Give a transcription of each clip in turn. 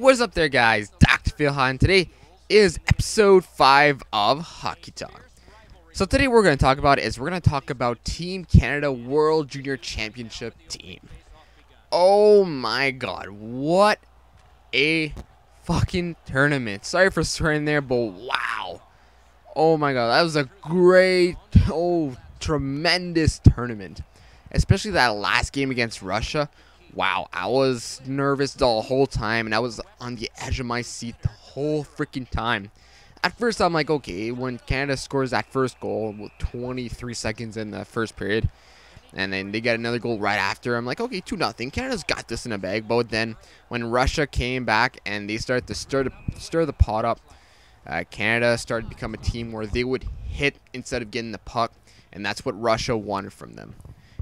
What is up there, guys? Dr. Phil here, and today is episode 5 of Hockey Talk. So today we're going to talk about Team Canada World Junior Championship team. Oh my god, what a fucking tournament. Sorry for swearing there, but wow. Oh my god, that was a great, tremendous tournament. Especially that last game against Russia. Wow, I was nervous the whole time, and I was on the edge of my seat the whole freaking time. At first, I'm like, okay, when Canada scores that first goal with 23 seconds in the first period, and then they get another goal right after, I'm like, okay, 2-0. Canada's got this in a bag. But then when Russia came back and they started to stir the pot up, Canada started to become a team where they would hit instead of getting the puck, and that's what Russia wanted from them.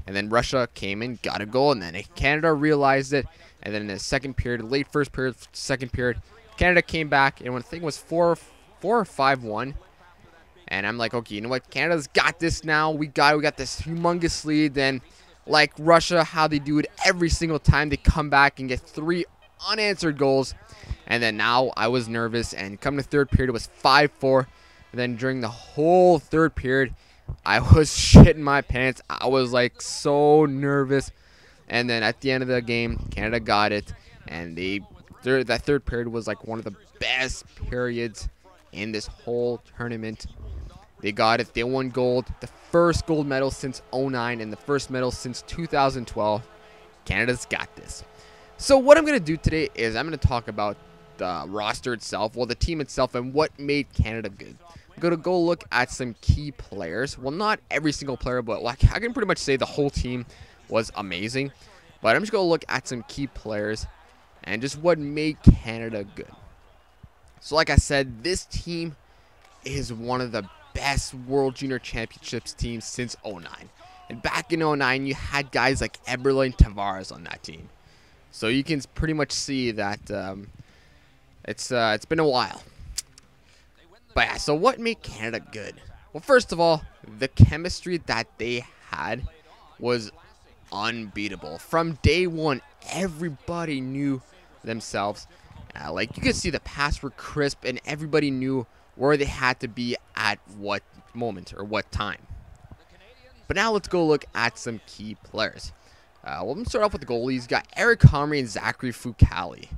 And then Russia came in, got a goal, and then Canada realized it. And then in the second period, late first period, second period, Canada came back, and when the thing was 4 or 5-1, and I'm like, okay, you know what? Canada's got this now. We got this humongous lead. Then, like Russia, how they do it every single time, they come back and get 3 unanswered goals. And then now I was nervous, and coming to third period, it was 5-4. And then during the whole third period, I was shitting my pants. I was like so nervous. And then at the end of the game, Canada got it. And that third period was like one of the best periods in this whole tournament. They got it. They won gold. The first gold medal since 2009 and the first medal since 2012. Canada's got this. So what I'm going to do today is I'm going to talk about the roster itself, the team itself, and what made Canada good. I'm going to go look at some key players. Well, not every single player, but like I can pretty much say the whole team was amazing. But I'm just going to look at some key players and just what made Canada good. So like I said, this team is one of the best World Junior Championships teams since 2009. And back in 2009, you had guys like Eberle and Tavares on that team. So you can pretty much see that it's been a while. But yeah, so what made Canada good? Well, first of all, the chemistry that they had was unbeatable. From day one, everybody knew themselves. Like you could see the passes were crisp, and everybody knew where they had to be at what moment or what time. But now let's go look at some key players. Well, let me start off with the goalies. Got Eric Comrie and Zachary Fucale.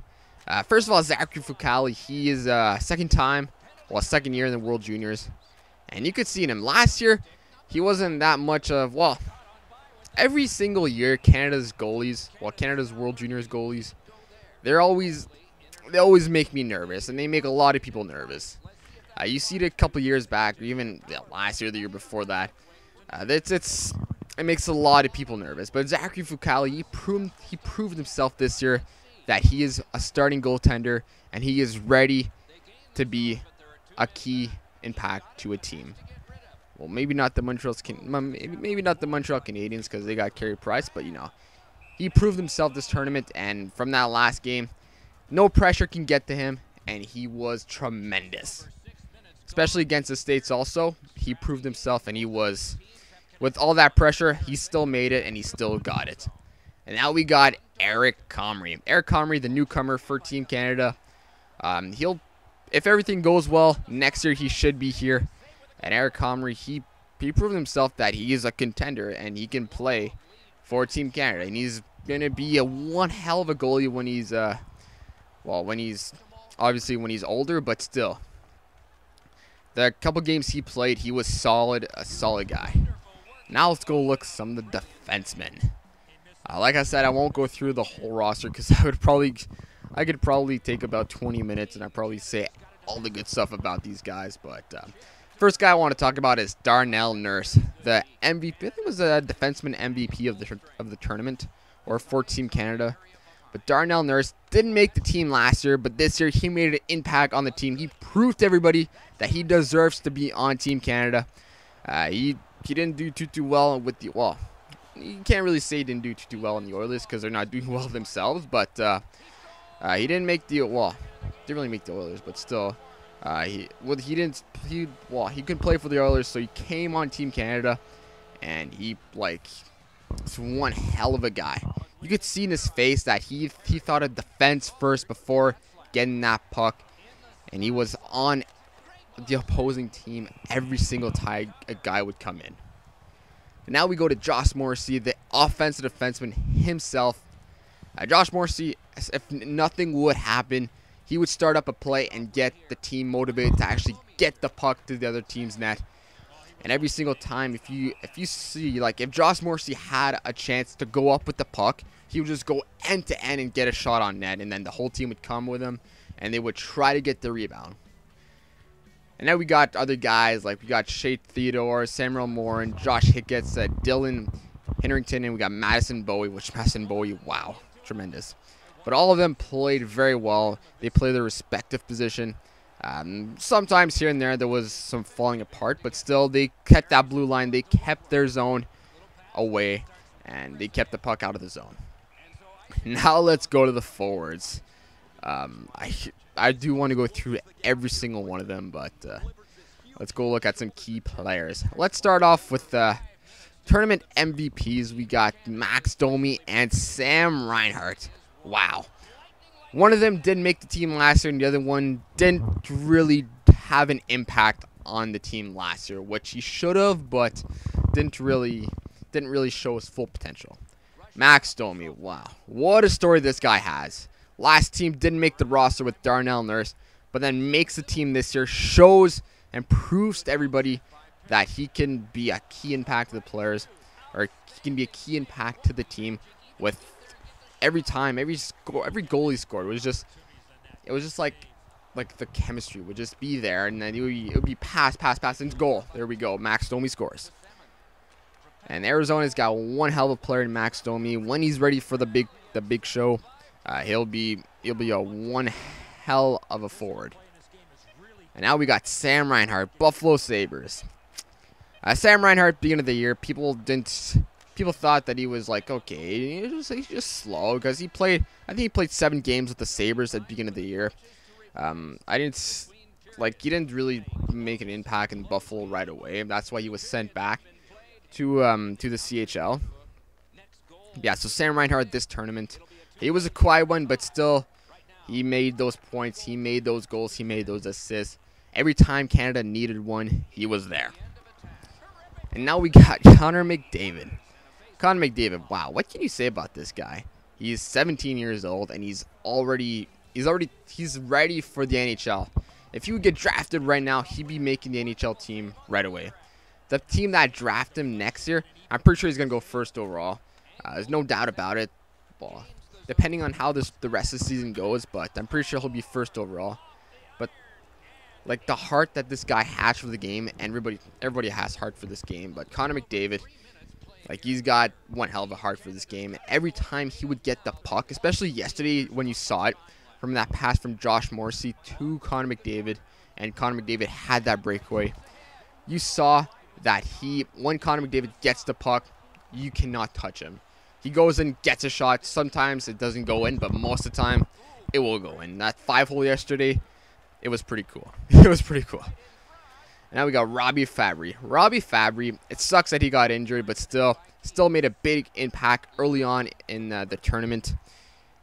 First of all, Zachary Fucale, he is second year in the World Juniors. And you could see in him last year, he wasn't that much of, every single year, Canada's World Juniors goalies, they always make me nervous, and they make a lot of people nervous. You see it a couple years back, or even last year, the year before that. It makes a lot of people nervous. But Zachary Fucale, he proved himself this year that he is a starting goaltender, and he is ready to be a key impact to a team. Well, maybe not the Montreal Canadiens because they got Carey Price, but he proved himself this tournament, and from that last game, no pressure can get to him, and he was tremendous. Especially against the States also, he proved himself, and he was, with all that pressure, he still made it, and he still got it. And now we got Eric Comrie. Eric Comrie, the newcomer for Team Canada. If everything goes well, next year he should be here. And Eric Comrie, he proved himself that he is a contender and he can play for Team Canada. And he's going to be one hell of a goalie when he's, when he's older, but still. The couple games he played, he was a solid guy. Now let's go look at some of the defensemen. Like I said, I won't go through the whole roster because I could probably take about 20 minutes and I'd probably say all the good stuff about these guys. But first guy I want to talk about is Darnell Nurse, the MVP. I think it was a defenseman MVP of the tournament, or for Team Canada. But Darnell Nurse didn't make the team last year, but this year he made an impact on the team. He proved to everybody that he deserves to be on Team Canada. He didn't do too well with the you can't really say he didn't do too well in the Oilers because they're not doing well themselves. But he didn't make the didn't really make the Oilers, but still, he couldn't play for the Oilers, so he came on Team Canada, and he's one hell of a guy. You could see in his face that he thought of defense first before getting that puck, and he was on the opposing team every single time a guy would come in. And now we go to Josh Morrissey, the offensive defenseman himself. Josh Morrissey, if nothing would happen, he would start up a play and get the team motivated to actually get the puck to the other team's net. And every single time, if you see, like, if Josh Morrissey had a chance to go up with the puck, he would just go end to end and get a shot on net, and then the whole team would come with him, and they would try to get the rebound. And now we got other guys, like we got Shea Theodore, Samuel Morin, Josh Hicketts, Dylan Hinrington, and we got Madison Bowie, wow, tremendous. But all of them played very well. They played their respective position. Sometimes here and there was some falling apart, but still they kept that blue line. They kept their zone away, and they kept the puck out of the zone. Now let's go to the forwards. I do want to go through every single one of them, but let's go look at some key players. Let's start off with the tournament MVPs. We got Max Domi and Sam Reinhart. Wow. One of them didn't make the team last year, and the other one didn't really have an impact on the team last year, which he should have, but didn't really show his full potential. Max Domi, wow. What a story this guy has. Last team didn't make the roster with Darnell Nurse, but then makes the team this year, shows and proves to everybody that he can be a key impact to the players, or he can be a key impact to the team with every time, every goal he scored. It was just like the chemistry would just be there, and then it would be pass, and goal. There we go. Max Domi scores. And Arizona's got one hell of a player in Max Domi. When he's ready for the big show, he'll be a one hell of a forward. And now we got Sam Reinhart, Buffalo Sabres. Sam Reinhart, beginning of the year, people thought that he was like, okay, he's just slow, because I think he played 7 games with the Sabres at the beginning of the year. He didn't really make an impact in Buffalo right away. That's why he was sent back to the CHL. Yeah, so Sam Reinhart this tournament, he was a quiet one, but still, he made those points, he made those goals, he made those assists. Every time Canada needed one, he was there. And now we got Connor McDavid. Connor McDavid, wow, what can you say about this guy? He's 17 years old, and he's ready for the NHL. If he would get drafted right now, he'd be making the NHL team right away. The team that draft him next year, I'm pretty sure he's going to go first overall. There's no doubt about it. Well, depending on how the rest of the season goes, but I'm pretty sure he'll be first overall. But like the heart that this guy has for the game, and everybody has heart for this game, but Connor McDavid, like, he's got one hell of a heart for this game. And every time he would get the puck, especially yesterday when you saw it from that pass from Josh Morrissey to Connor McDavid, and Connor McDavid had that breakaway, you saw that when Connor McDavid gets the puck, you cannot touch him. He goes and gets a shot. Sometimes it doesn't go in, but most of the time it will go in. That 5-hole yesterday, it was pretty cool. It was pretty cool. And now we got Robbie Fabry. Robbie Fabry, it sucks that he got injured, but still made a big impact early on in the tournament.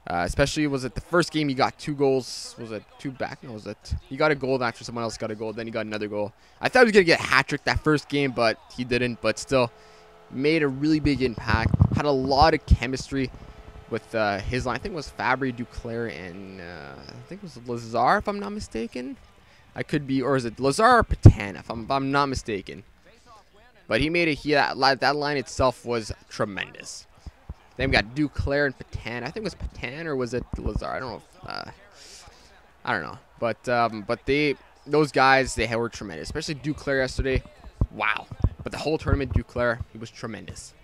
Especially, was it the first game he got 2 goals? Was it 2 back? No, was it? He got a goal after someone else got a goal. Then he got another goal. I thought he was going to get a hat trick that first game, but he didn't. But still, made a really big impact. Had a lot of chemistry with his line. I think it was Fabry, Duclair, and I think it was Lazar, if I'm not mistaken. I could be, or is it Lazar or Patan, if I'm not mistaken. But he made it. That line itself was tremendous. Then we got Duclair and Patan. I think it was Patan, or was it Lazar? I don't know. I don't know. But those guys, they were tremendous. Especially Duclair yesterday. Wow. But the whole tournament, Duclair, he was tremendous.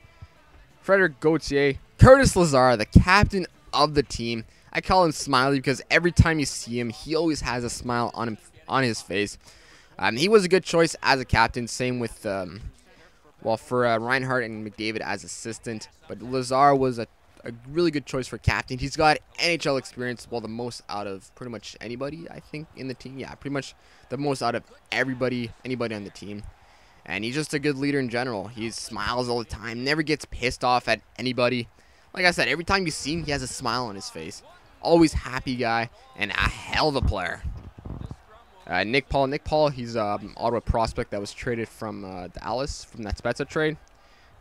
Frederic Gauthier, Curtis Lazar, the captain of the team. I call him Smiley because every time you see him, he always has a smile on his face. He was a good choice as a captain. Same with for Reinhart and McDavid as assistant. But Lazar was a really good choice for captain. He's got NHL experience, the most out of pretty much anybody, I think, in the team. Yeah, pretty much the most out of anybody on the team. And he's just a good leader in general. He smiles all the time, never gets pissed off at anybody. Like I said, every time you see him, he has a smile on his face. always happy guy, and a hell of a player. Nick Paul, he's an Ottawa prospect that was traded from Dallas from that Spezza trade.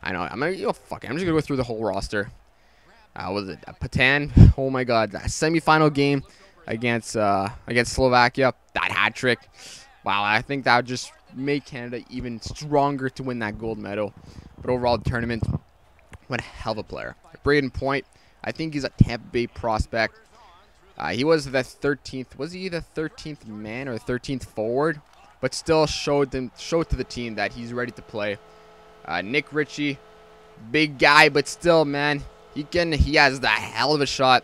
I know. I'm just gonna go through the whole roster. Was it Patan? Oh my God, that semifinal game against Slovakia, that hat trick. Wow, I think that would just make Canada even stronger to win that gold medal. But overall, the tournament, what a hell of a player. Braden Point, I think he's a Tampa Bay prospect. He was the 13th. Was he the 13th man or 13th forward? But still showed to the team that he's ready to play. Nick Ritchie, big guy, but still, man, he has the hell of a shot.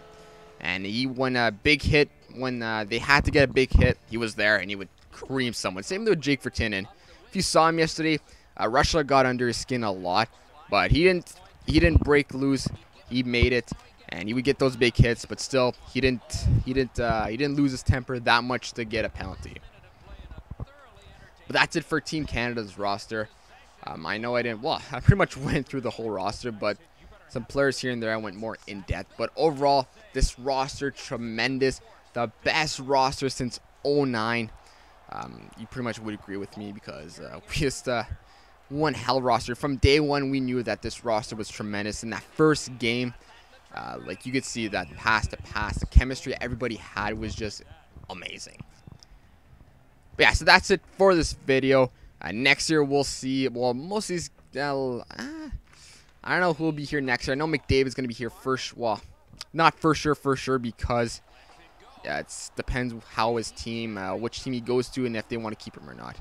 And he won a big hit when they had to get a big hit. He was there and he would cream someone. Same with Jake Vertinen. If you saw him yesterday, Russia got under his skin a lot, but he didn't break loose. He made it. And he would get those big hits, but still, he didn't lose his temper that much to get a penalty. But that's it for Team Canada's roster. I know I pretty much went through the whole roster, but some players here and there I went more in depth. But overall, this roster, tremendous. The best roster since 2009. You pretty much would agree with me because we just one hell roster. From day one, we knew that this roster was tremendous. In that first game, like you could see that pass to pass, the chemistry everybody had was just amazing. But yeah, so that's it for this video. Next year we'll see. Well, most of these, I don't know who will be here next year. I know McDavid's going to be here first. Well, not for sure because it depends how his team, which team he goes to, and if they want to keep him or not.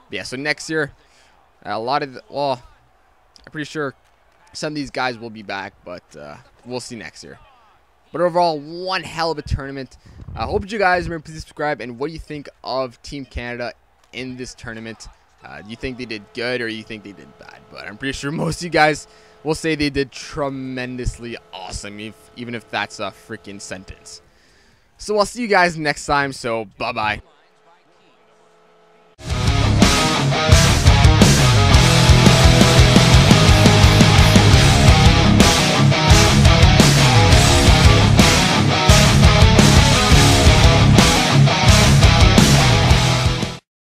But yeah, so next year, I'm pretty sure some of these guys will be back, but we'll see next year. But overall, one hell of a tournament. I hope you guys remember, please subscribe. And what do you think of Team Canada in this tournament? Do you think they did good or do you think they did bad? But I'm pretty sure most of you guys will say they did tremendously awesome, even if that's a freaking sentence. So I'll see you guys next time. So bye-bye.